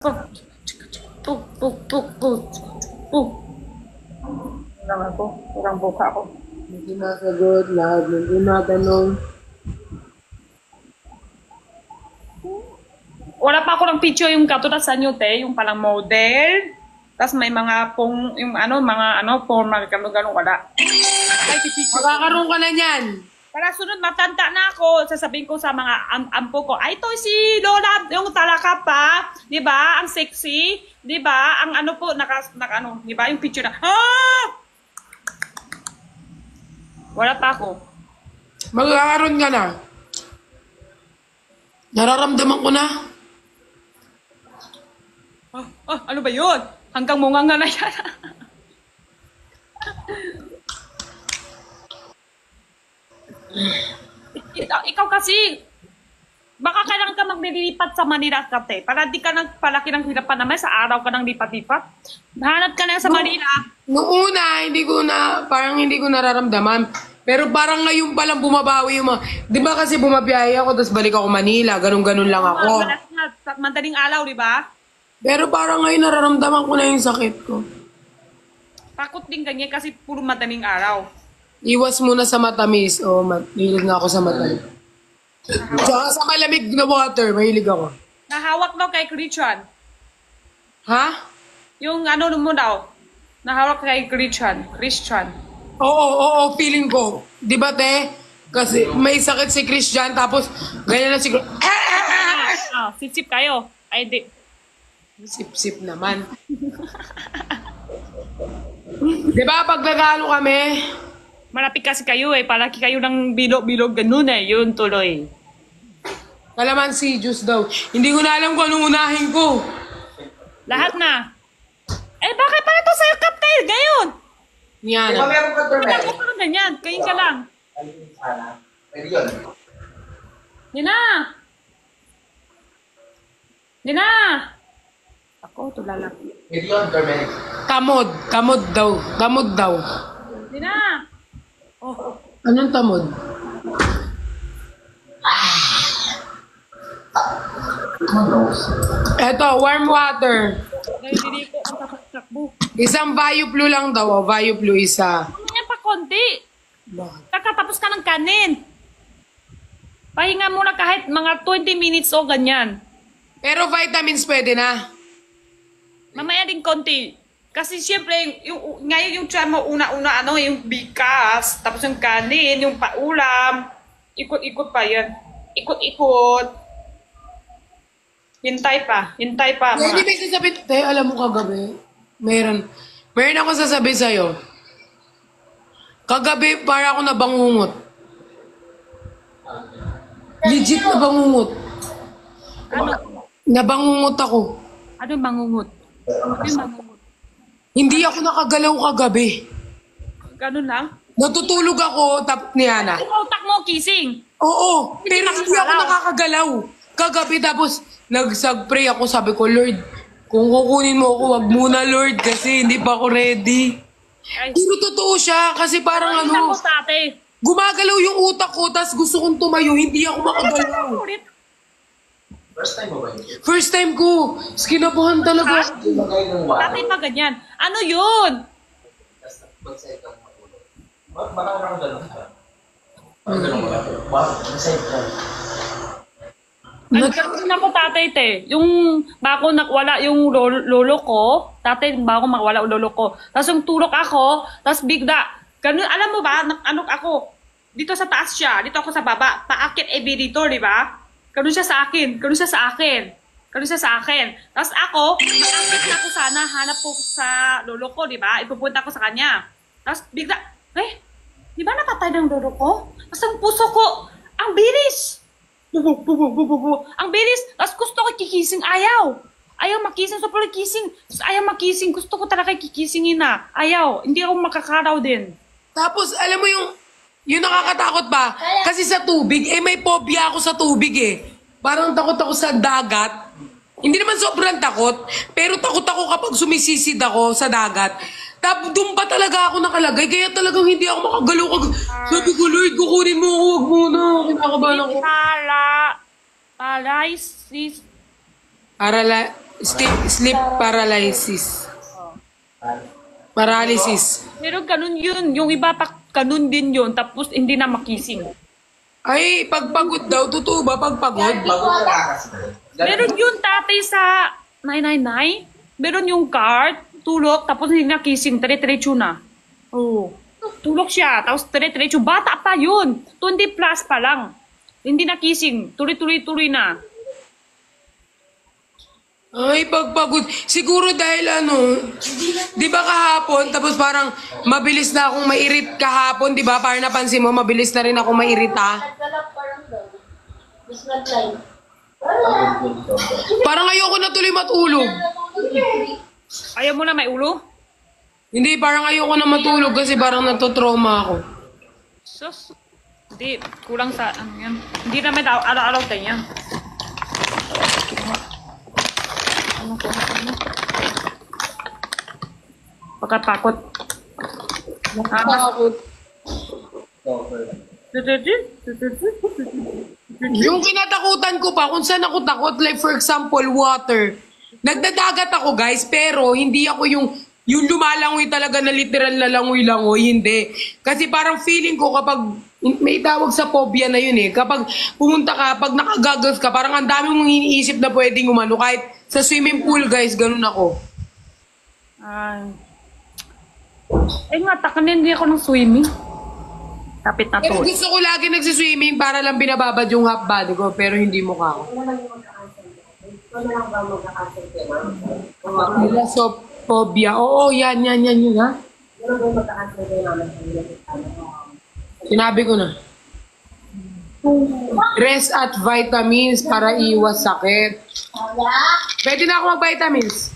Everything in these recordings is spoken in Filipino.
Puk, puk, puk, puk, puk. Walang ako, walang buka ako. Hindi nasagot, lahat ng tinatanong. Wala pa ako ng picture yung katulad sa inyo, te, yung palang model. Tapos may mga pong, yung ano, mga ano, formal, gano'n, wala. Ay, picture. Magkakaroon ka na niyan. Para sunod, matanda na ako. Sasabihin ko sa mga ampo ko, ay, ito si Lola, yung talaka pa. Di ba? Ang sexy. Di ba? Ang ano po, ano, di ba? Yung picture na, wala pa ako. Magkakaroon ka na. Nararamdaman ko na. Ano ba yun? Hanggang munganga na yan. Ikaw kasi, baka kailangan ka maglilipat sa Manila kate. Para di ka nagpalaki ng hirapan naman sa araw ka nang lipat-lipat. Hanap ka na sa Manila. Noong una, parang hindi ko nararamdaman. Pero parang ngayon palang bumabawi yung mga, di ba kasi bumabiyahe ako, tapos balik ako Manila, ganun-ganun lang ako. Madaling araw, di ba? Pero parang ngayon nararamdaman ko na yung sakit ko. Takot din ganyan kasi puro madaling araw. Iwas muna sa matamis. Mahilig na ako sa matamis. Tsaka sa malamig na water, mahilig ako. Nahawak daw kay Christian. Ha? Yung ano mo daw, nahawak kay Christian. Oo, feeling ko. Di ba, te? Kasi may sakit si Christian, tapos ganyan na si Sip-sip kayo. Ay, di. Sip-sip naman. Di ba, pag nagano kami, Malapit kasi kayo palaki kayo ng bilog-bilog ganun yun tuloy. kalamansi juice daw. Hindi ko na alam kung anong unahin ko. Lahat na. Bakit pala to sa'yo, Captain? Gayon. Yan. Meron ka Wala turmeric. ko pa ganyan. Kain ka lang. Pwede yun. Dina! Dina! Ako, tulala. Pwede yun, turmeric. Kamod daw. Dina! Oh, Anong tamod? Eto, warm water. hindi ko ang takbo. Isang Vioplu lang daw. Vioplu isa. Ganyan pa konti. Kakatapos ka ng kanin. Pahinga muna kahit mga 20 minutes o ganyan. Pero vitamins pwede na. Mamaya din konti. Kasi siyempre, ngayon yung tiyan mo, una-una, yung bigas, tapos yung kanin, yung paulam, ikot-ikot pa yan. Ikot-ikot. Hintay pa. Hindi may sasabihin. Te, alam mo kagabi, meron ako sasabihin sa'yo. Kagabi, para ako nabangungot. Legit nabangungot. Ano? Nabangungot ako. Ano yung mangungot? Ano yung mangungot? Hindi ako nakagalaw kagabi. Ganun lang? Natutulog ako, tapos ni Ana. Yung utak mo, kissing. Oo, pero hindi ako nakakagalaw. Kagabi, tapos nag-pray ako, sabi ko, Lord, kung kukunin mo ako, wag muna, Lord, kasi hindi pa ako ready. Ay, Pero totoo siya, kasi parang ako tate. gumagalaw yung utak ko, tapos gusto kong tumayo, hindi ako makagalaw. First time mo ba yun? First time ko, kinabahan talaga. Ilagay ng water. Tate pa ganyan. Ano yun? Tapos mag-side kang matulog. Baka ako ganun ka. Parang ganun ka. Mag-side ka. Nagkaroon ako tatay te. Yung bako nakwala yung lolo ko. Tatay, bako makwala yung lolo ko. Tapos yung tulog ako. Tapos bigla. Ganun, alam mo ba, ano ako? Dito sa taas siya. Dito ako sa baba. Paakit dito, di ba? Ganun siya sa akin. Tapos ako, paakit na ako sana. Hanap ko sa lolo ko, di ba? Ipupunta ko sa kanya. Tapos bigla, di ba napatay ng lolo ko? Tapos ang puso ko, ang bilis. Ang bilis. Tapos gusto ko kikising. Ayaw makising. So pala kising. Ayaw makising. Gusto ko talaga kikisingin na. Ayaw. Hindi ako makakaraw din. Tapos, alam mo yung nakakatakot pa, kasi sa tubig, may phobia ako sa tubig Parang takot ako sa dagat. Hindi naman sobrang takot, pero takot ako kapag sumisisid ako sa dagat. Tapos doon pa talaga ako nakalagay, kaya talagang hindi ako makagalaw. Sabi ko, Lord, kukunin mo ako, wag muna. Kinakabahan ako. Paralysis. Sleep paralysis. Paralysis. Pero ganun yun. Yung iba pa ganun din yun. Tapos hindi na makising. Ay, pagpagod daw. Totoo ba pagpagod? Bago ka lakas. Meron yung tatay sa 999. Meron yung card. Tulog. Tapos hindi na kising. Dire-diretso na. Oo. Tulog siya. Tapos dire-diretso. Bata pa yun. 20 plus pa lang. Hindi na kising. Tuloy-tuloy na. Ay, pagpagod. Siguro dahil di ba kahapon, tapos parang mabilis na akong mairit kahapon, di ba? Parang napansin mo, mabilis na rin ako mairita. Parang ayoko na tuloy matulog. Ayaw mo na may ulo? Hindi, parang ayoko na matulog kasi parang natotrauma ako. Sus. Hindi. Kulang sa ano yan. Hindi naman araw-araw ganyan. Pagkatakot. Takot. Yung kinatakutan ko pa, kung saan ako takot, like for example, water. Nagdadagat ako guys, pero hindi ako yung lumalangoy talaga na literal na langoy-langoy, hindi. Kasi parang feeling ko kapag, may tawag sa phobia na yun eh, kapag pumunta ka, pag nakagagas ka, parang ang dami mong iniisip na pwedeng umano, kahit sa swimming pool guys, ganun ako. Ay. Eh nga, takanin hindi ako ng swimming. Kapit na Pero to. gusto ko lagi nagsiswimming para lang binababad yung half body ko, pero hindi mukha ko. Phobia. Oo, yan yun ha. Sinabi ko na. Rest at vitamins para iwas sakit. Pwede na ako mag-vitamins.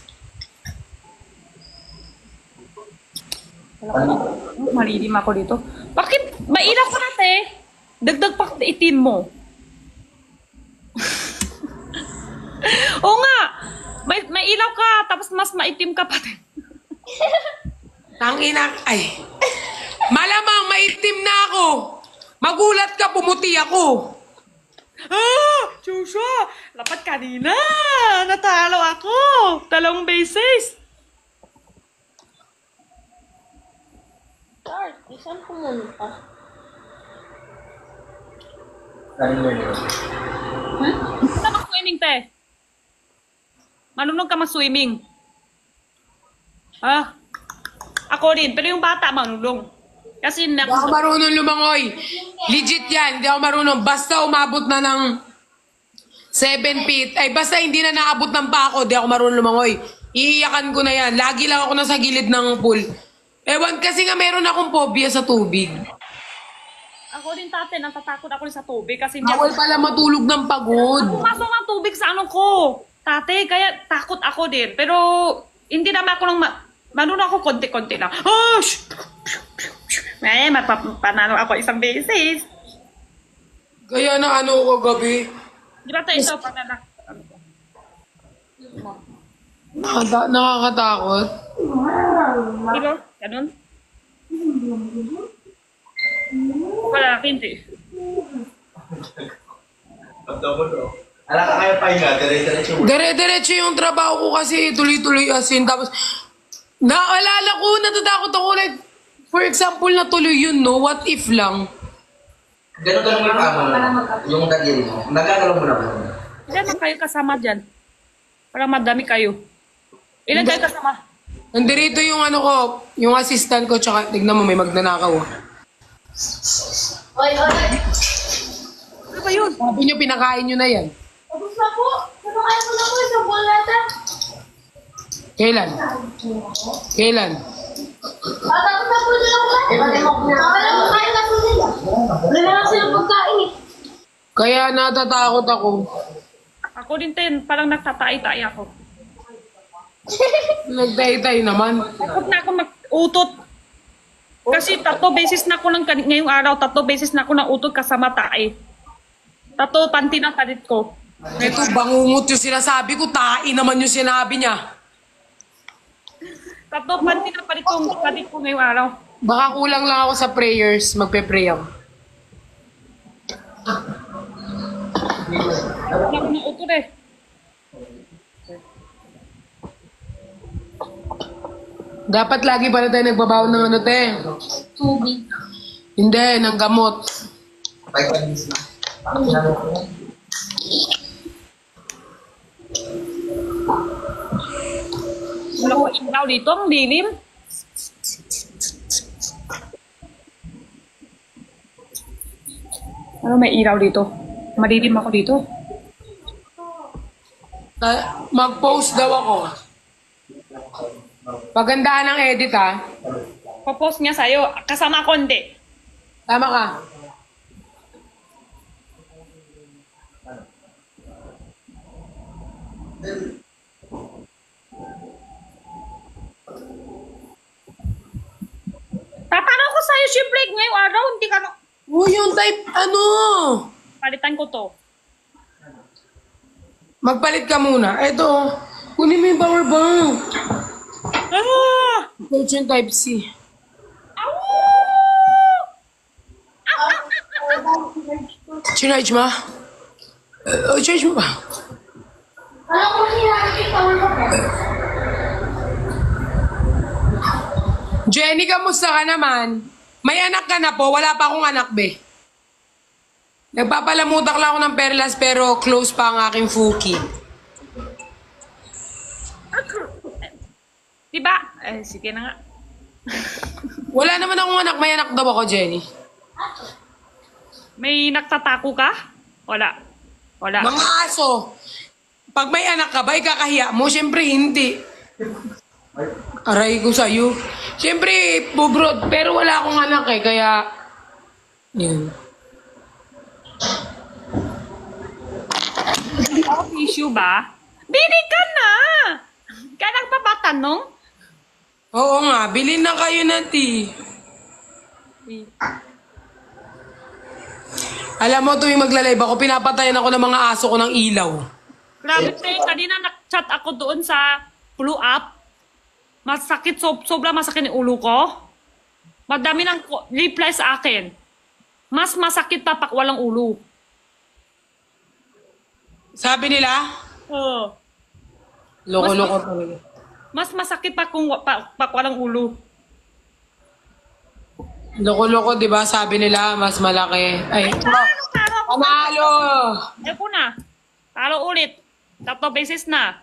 Malilim ako dito. Bakit? Mailaw ka nate. Dagdag pa itim mo. Oo nga. May ilaw ka, tapos mas maitim ka pati. Tangina, ay. Malamang maitim na ako. Magulat ka, pumuti ako. Ah! Joshua! Lapat kanina! Natalo ako! 2 beses! Start, saan pumunta? Ano ka swimming, te? Marunong ka mag-swimming. Ah? Ako din, pero yung bata marunong. Kasi Hindi ako marunong lumangoy. Legit yan, hindi ako marunong. Basta umabot na ng 7 feet. Ay, basta hindi na naabot ng pako, di ako marunong lumangoy. Iiyakan ko na yan. Lagi lang ako nasa gilid ng pool. Ewan, kasi nga meron akong phobia sa tubig. Ako din tate, natatakot ako rin sa tubig kasi hindi Bawal pala matulog ng pagod. pumasok ang tubig sa ano ko. Tate, kaya takot ako din. Pero hindi naman ako nang marunong ako konti-konti lang. Oh, may mapapanalo ako 1 beses. Kaya na ano ko gabi. Di ba tayo ito panala? Nakakatakot. Di ba? Ganun? Wala, hindi. Ala ka kaya pahinga, dire-diretso mo. Dire-diretso yung trabaho ko kasi tuloy-tuloy asin. Tapos, naalala ko, natatakot ako like, for example, natuloy yun, no? What if lang? Ganun-ganun yung pamo mo. Yung daliri mo. Nagagalaw mo na ba? Ilan na kayo kasama dyan? Para madami kayo. Ilan kayo kasama? Nandito yung ano ko, yung assistant ko, tsaka, tignan mo, may magnanakaw. Oy! Ano ba yun? Sabi nyo, pinakain nyo na yan. Tapos na po! Napakain ko na po isang buwan natin! Kailan? Kailan? Tapos na po nila ko! Wala mo kain na po nila! Wala na lang silang pagkain eh! Kaya natatakot ako. Ako din din, parang nagtatay-tay ako. Nagtay-tay naman. Takot na ako mag-utot. Kasi 3 beses na ako ngayong araw, 3 beses na ako ng utot kasama tae. 3 panty na palit ko. Ito, bangungot yung sinasabi ko, tae naman yung sinabi niya. 3 panty na palit ko ngayong araw. Baka kulang lang ako sa prayers, magpe-pray ako. Wala ko ng utot eh. Dapat lagi pala tayo nagbabaon ng ano, te. Tubig. Hindi, ng gamot. Vitamins na. Kinano ko yan. Wala ko ilaw dito, ang dilim. Ano may ilaw dito? Madidim ako dito. Mag-post daw ako. Pagandahan ng edit, ha? Popost niya sa'yo. Kasama ako hindi. Tama ka. Tatanong ko sa'yo, syempre, ngayong araw, hindi ka no... Uy, yung type, ano? Palitan ko to. Magpalit ka muna. Eto, kunin mo yung power bank. Ah! Coach yung type C. Chinarge mo? Charge mo ba? Alam ko sinakit ako na po. Jenny, kamusta ka naman? May anak ka na po, wala pa akong anak, be. Nagpapalamutak lang ako ng perlas pero close pa ang aking Fuki. Diba? Eh, sige na nga. Wala naman akong anak, may anak daw ako, Jenny. May nagtatako ka? Wala. Wala. Mga aso, pag may anak ka ba, ikakahiya mo? Siyempre, hindi. Aray ko sa'yo. Siyempre, bubrod, pero wala akong anak eh, kaya... Yun. Oh, issue ba? Bili ka na! Kaya nagpapatanong? Oo nga, bilhin na kayo nati. Alam mo, tuwing magla-live ako, pinapatayan ako ng mga aso ko ng ilaw. Grabe tayo, kanina nag-chat ako doon sa Blue App. Masakit, sobrang masakit yung ulo ko. Madami ng reply sa akin. Mas masakit pa pag walang ulo. Sabi nila, Oo. loko-loko talaga. Mas masakit pa kung pag walang ulo. Loko-loko, di ba? Sabi nila, mas malaki. Ay, panalo! Eko na. Talo ulit. 3 beses na.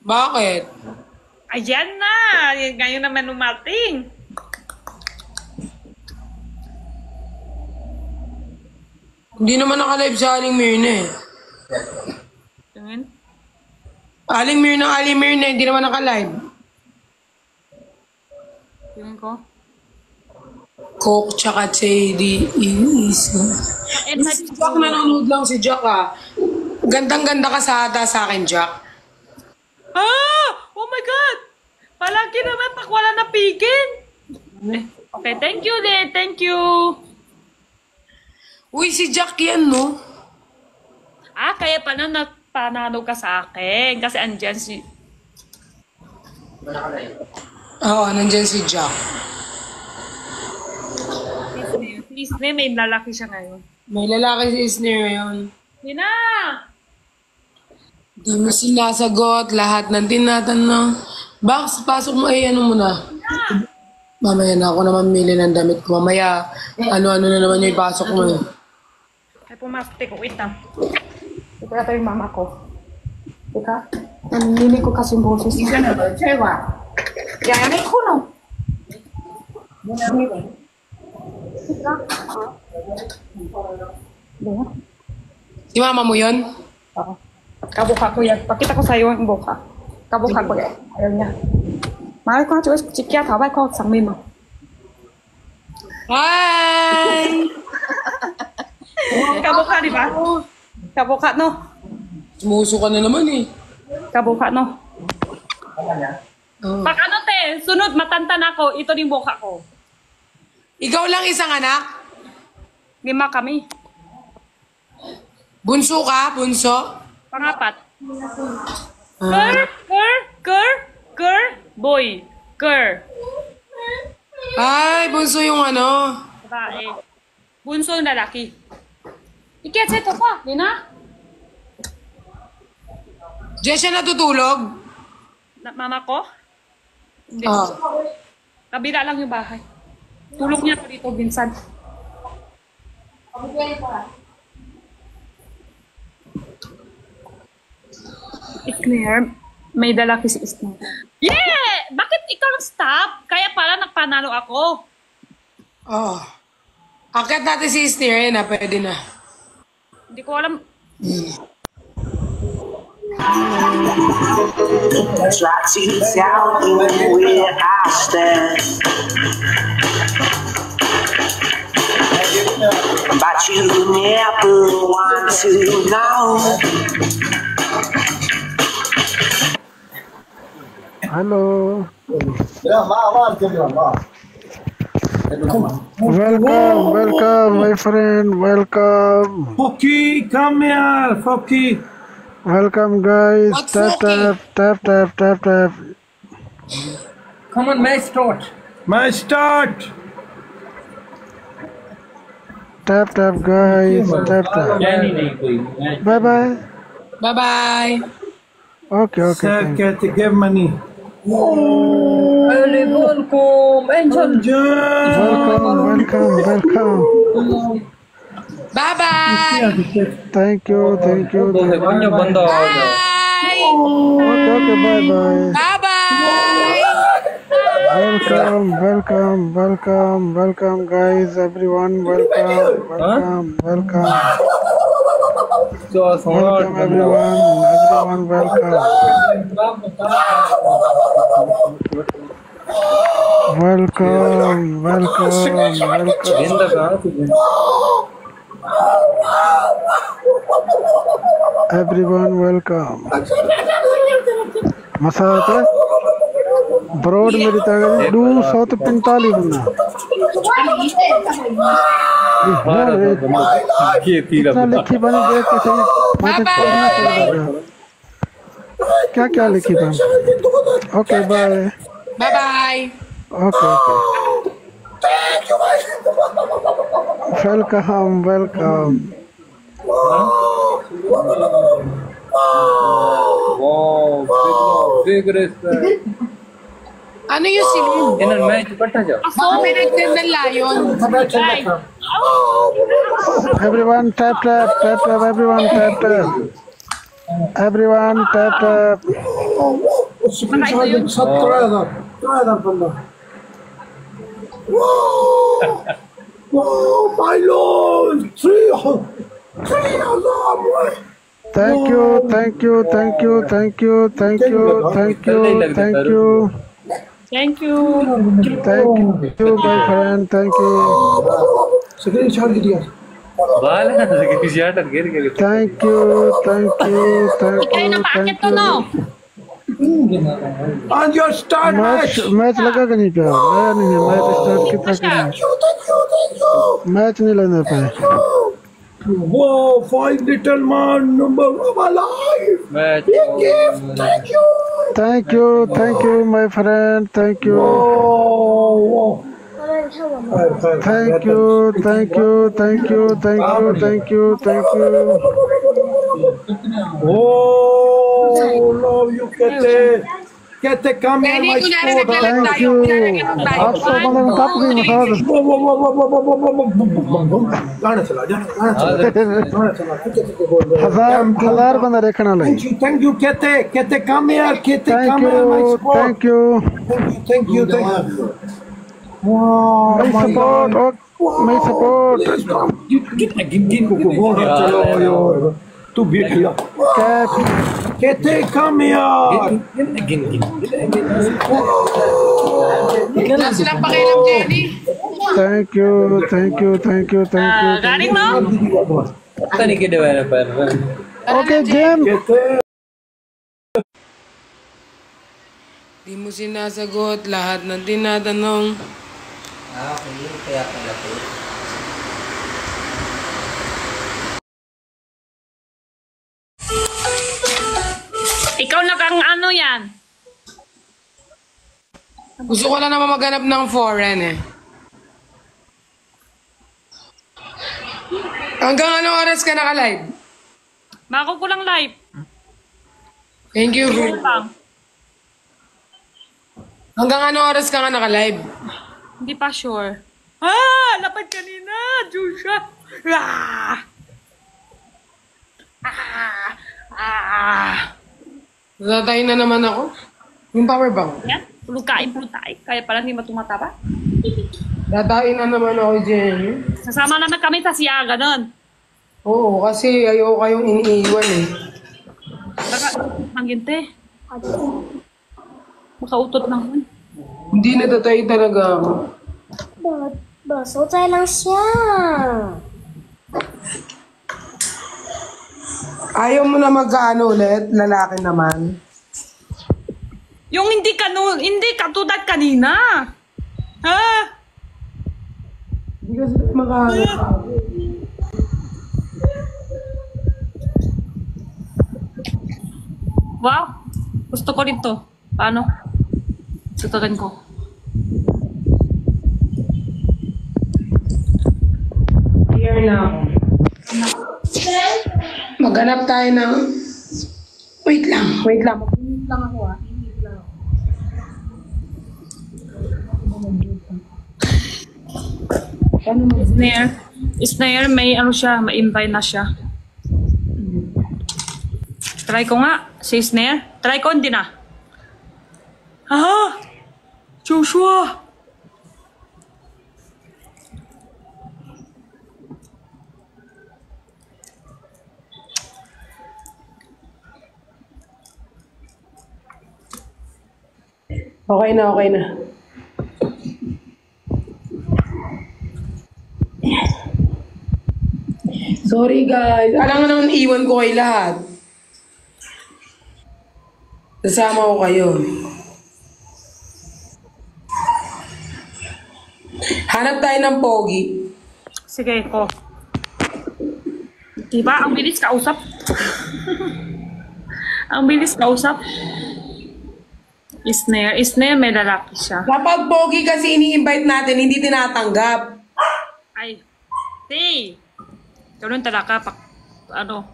Bakit? Ayan na. Ngayon naman lumating. Hindi naman naka-live sa Aling Mirna eh. Tingin. Aling Mirna, hindi naman naka-live. Tingin ko. Coke tsaka JD is... Si Jack, nanonood lang si Jack ah. Gandang-ganda ka sa ata sa akin, Jack. Ah! Oh my God! Palagi naman pag wala napigin. Okay, thank you, De. Thank you. Uy, si Jack yan, no? Ah, kaya pala panalo ka sa akin. Kasi andyan si... Oo, nandyan si Jack. Please, may lalaki siya ngayon. May lalaki si Isner ngayon. Hindi na! Di mo sinasagot lahat ng tinatanong. Box, pasok mo ay ano mo na. Mamaya na ako na mamili ng damit ko. Mamaya, ano-ano na naman yung ipasok mo. Ay, pumasok ko. Wait lang. Ito ito yung mama ko. Teka, nanili ko kasi yung boses niya. Yayanin ko, no? Si mama mo yun? Oo. Kabuka ko yan. Pakita ko sa'yo yung buka. Kabuka ko yan. Ayaw niya. Mahal ko nga, chikia, tawag ko, sangmi mo. Hi! Kabuka, di ba? Kabuka, no? Sumuso ka na naman eh. Kabuka, no? Oh. Pag ano, te, sunod, matantan ako, ito yung buka ko. Ikaw lang isang anak? 5 kami. Bunso ka? Bunso? Pangapat. Boy. Girl. Ay, bunso yung ano. Babae. Bunso yung lalaki. Ikiat sa ito pa, di na? Diyan siya natutulog? Mama ko? Hindi. Ah. Kabila lang yung bahay. Tulog niya pa dito, Vincent. Claire, may dala si Isna. Yeah! Bakit ikaw nag-stop? Kaya pala nagpanalo ako. Oh. Akit natin si Sneer na, pwede na. Hindi ko alam. Try to tell you where I stand, but you never want to know. Hello. Welcome, my friend. Welcome. Foki, come here, Foki. Welcome, guys. What's Tap, smoking? tap, tap, tap, tap, tap. Come on, match start. Match start. Tap, tap, guys. Tap, tap. Bye, bye. Bye-bye. Okay, okay. Sir, Thank you. get to give money. Welcome, welcome. Bye-bye. Thank you, thank you. Thank you. Bye. Okay, okay, bye, bye. Bye-bye. Welcome, welcome, welcome, welcome, guys. Everyone, welcome, welcome, welcome. Welcome, everyone. Everyone, welcome. Welcome, welcome, welcome. Everyone, welcome. मसाता ब्रॉड मेरी ताकत 245 होना इतना लिखी बनी देख कैसे मुझे पढ़ना पड़ेगा क्या क्या लिखी बनी okay bye Bye-bye. Okay okay welcome welcome Ano yung silid? Ako, may nagtend ng layon. everyone tap tap tap tap everyone tap tap everyone tap tap Oh, my Lord! 300! thank you thank you thank you thank you thank you thank you thank you Thank you. thank you my friend thank you Second shot दिया. thank you thank you thank Kayo you na paakit thank to, no? you On your start match match. Match लगा कि नहीं क्या मैं नहीं है match start कितना करना मैच नहीं लगना पाए Whoa, 5 little man, number of alive. Big gift, thank you. thank you my friend thank you Oh, thank you thank you thank you thank you thank you thank you oh, love you, Kete, come here, Benny, my kunyari sport. naglalag thank tayo. you Kunyari ganun tayo. आप तो मतलब टप गई बता दो Whoa, whoa, whoa, whoa, whoa, whoa, whoa, whoa, whoa. गाना चला, गाना चला. हजार बंदा देखने लगे Thank you, Kete, come here, Kete, thank come here, my you sport. thank you Thank you. Wow, my my support God. my support चलो तू बैठ गया cap कहते come here Wala silang pakialam, Jenny. thank you thank you thank you thank you Galing, no? okay game Di mo sinasagot lahat ng tinatanong. Ikaw nakang ano yan? Gusto ko lang naman maghanap ng foreign eh. Hanggang anong oras ka naka-live? Bako ko lang live. Thank you. Ano lang. Hanggang anong oras ka nga naka-live? Hindi pa sure. Ah! Lapad kanina! Joshua! Ah! Ah! Ah! Natatay na naman ako. Yung power bank. Yan. Pulog kain. Kaya pala hindi matumataba. Datain na naman ako, Jenny. Sasama naman kami sa siya, ganon. Oo, kasi ayoko kayong iniiwan eh. Baka, mangginte. Makautot naman. Hindi natatay talaga ako. Basotay lang siya. Ayaw mo na mag-ano ulit, lalaki naman. Yung hindi katulad kanina. Ha? Hindi kasi makahanap. Wow. Gusto ko rin to. Paano? Tutugan ko. Here na ako. Maghanap tayo ng... Wait lang. Wait lang ako ah. Snare, may ano siya, ma-invite na siya. Try ko nga, si Snare. Try ko, hindi na. Ah! Joshua! Okay na, okay na. Sorry guys. Alam nga naman iwan ko kay lahat. Kasama ko kayo. Hanap tayo ng pogi. Sige ko. Diba? Ang bilis kausap. Ang bilis kausap. Snare, may lalaki siya. Kapag pogi kasi ini-invite natin, hindi tinatanggap. Ay, hey! Ganun talaga, ano?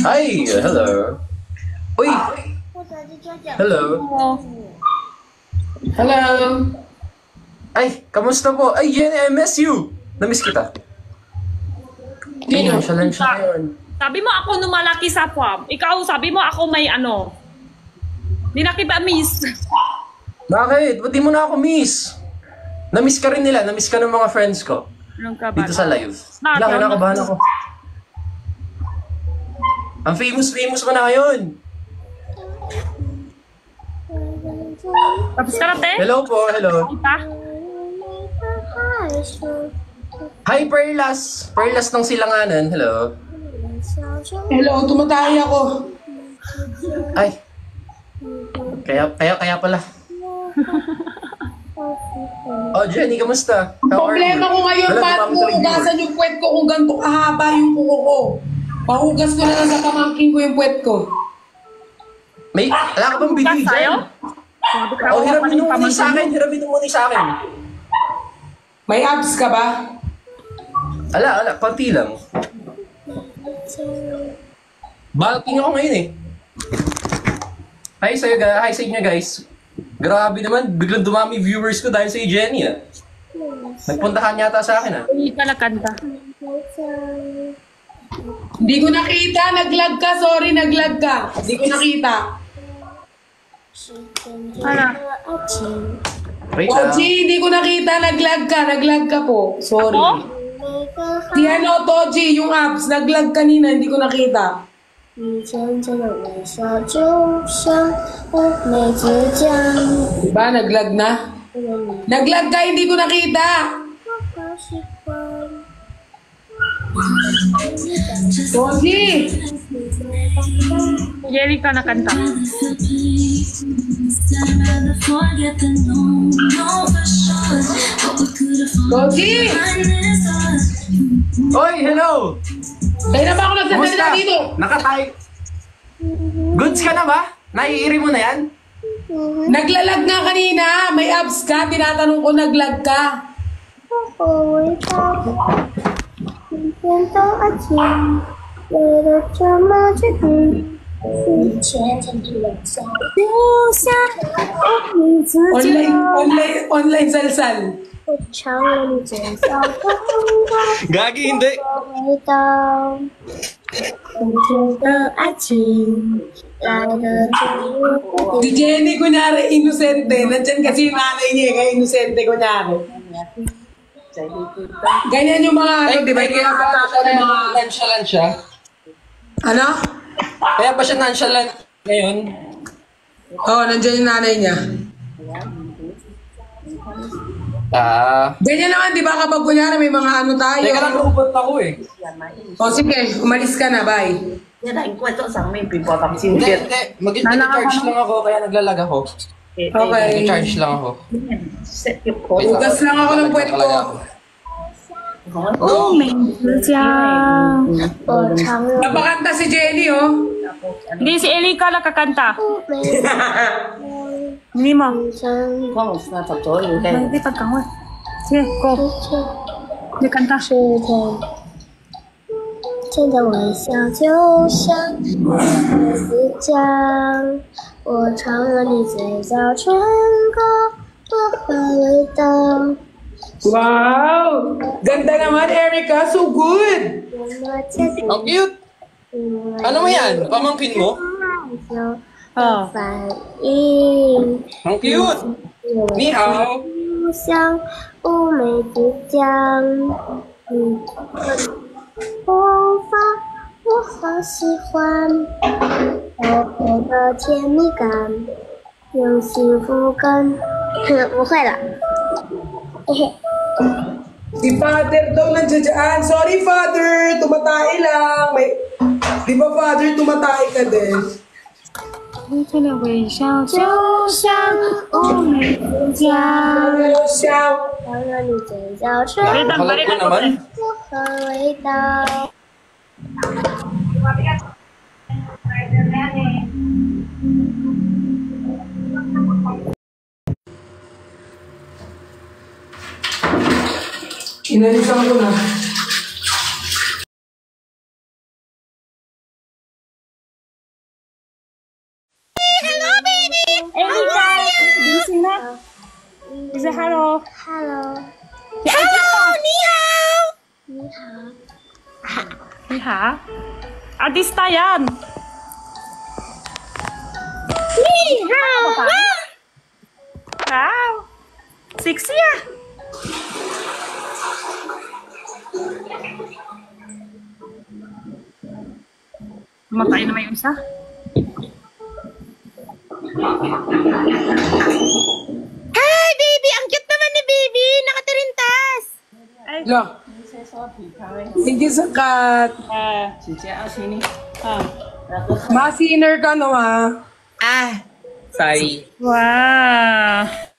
Hi! Hello! Uy! Hello! Hello? Ay, kamusta po? Ay, Jenny, I miss you! Namiss kita. Ayun, siya lang siya ngayon. Sabi mo ako numalaki sa farm. Ikaw, sabi mo ako may ano. Hindi na kita miss. Bakit? Ba't di mo na ako miss? Namiss ka rin nila. Namiss ka ng mga friends ko. Anong ka ba? Dito sa live. Wala, kinakabahan ako. Ang famous mo na ngayon. Tapos ka na, te? Hello po, hello. Diba? Hi, Perlas. Perlas ng Silanganan. Hello. Hello, tumatay ako. Ay. Kaya pala. Oh, Jenny, kamusta? How are Problema you? ko ngayon, Wala, paano dumami tuloy hugasan yung puwet ko kung ganito kahaba yung kuko ko? Pahugas ko na lang sa pamangkin ko yung puwet ko. May, wala ka bang bigay Bukas tayo? dyan? Oh, hiramin mo muna sa akin. Hiramin mo muna sa akin. May abs ka ba? Ala, konti lang. Bulking ako ngayon eh. Hi sa inyo guys. Grabe naman, biglang dumami viewers ko dahil sa Jenny ah. Nagpuntahan yata sa akin ah. Hindi ka nakanta. Hindi ko nakita, naglag ka, sorry, naglag ka. Hindi ko nakita. Ano? Wait lang. Toji, hindi ko nakita, naglag ka po. Sorry. Ako? Si ano, Toji, yung abs, naglag kanina, hindi ko nakita. 你真正的微笑就像乌梅子酱， Diba, naglag na? 为了你 Naglag ka, hindi ko nakita. 我好喜欢。 Toji! Jelly ka nakanta. Toji! Oy, hello! Kaya na ba ako nagsasalita dito? Nakatay. Goods ka na ba? Naiiri mo na yan? Naglalag nga kanina, may abs ka, tinatanong ko naglag ka. 我微笑，你变得安静。为了这么决定，前程的人生，留下你自己。 Online salsal. 我尝了你嘴角的红光。 Gagi, hindi. 味道，甜甜的爱情来的突 Si Jenny, kunyari, inosente. Nandyan kasi yung nanay niya, kaya inosente, kunyari. Ganyan yung mga, Ay, di ba? kaya ba siya nonchalant siya? Ano? Kaya ba siya nonchalant ngayon? Oo, nandyan yung nanay niya. Ganyan naman, di ba, kapag kunyari may mga ano tayo. Teka lang, lupot ako eh. O sige, umalis ka na, bye. Hindi, mag-charge lang ako, kaya naglalag ako. Okay. Nag-charge lang ako. Hugas lang ako ng puwet ko. 乌梅子酱，我尝了 Napakanta si Jenny, oh. Hindi, si Elika nakakanta. 乌梅子 Hindi mo. 酱， Hindi, pagkangon. Sige, go. Hindi, kanta. 是甜。甜的微笑就像梅子酱，我尝了你嘴角唇膏薄荷味道。 Wow! Ganda naman, Erica. So good! Ang cute! Ano mo yan? Pamangkin mo? Oh. 反应。 Ang cute! Ni hao! 香乌梅子酱，头发我好喜欢，薄荷的甜蜜感，有幸福感。不会了，嘿嘿。 Si Father daw nandiyan. Sorry, Father. Tumatay lang. Di ba, Father, tumatay ka din? 甜的微笑就像乌梅子酱。 Siya. 尝了你嘴角唇 Kalag ko naman. 薄荷味道。 Inalisan ko na. Elika, gising na. Isa, hello. Hello， Ni ha? Artista yan. Ni ha? Wow. Sexy ah. Matay na may isa. Hi baby, ang cute naman ni baby, nakatirintas. Lo. Sige, sakat. Masinner ka no, ah. Sorry. Wow.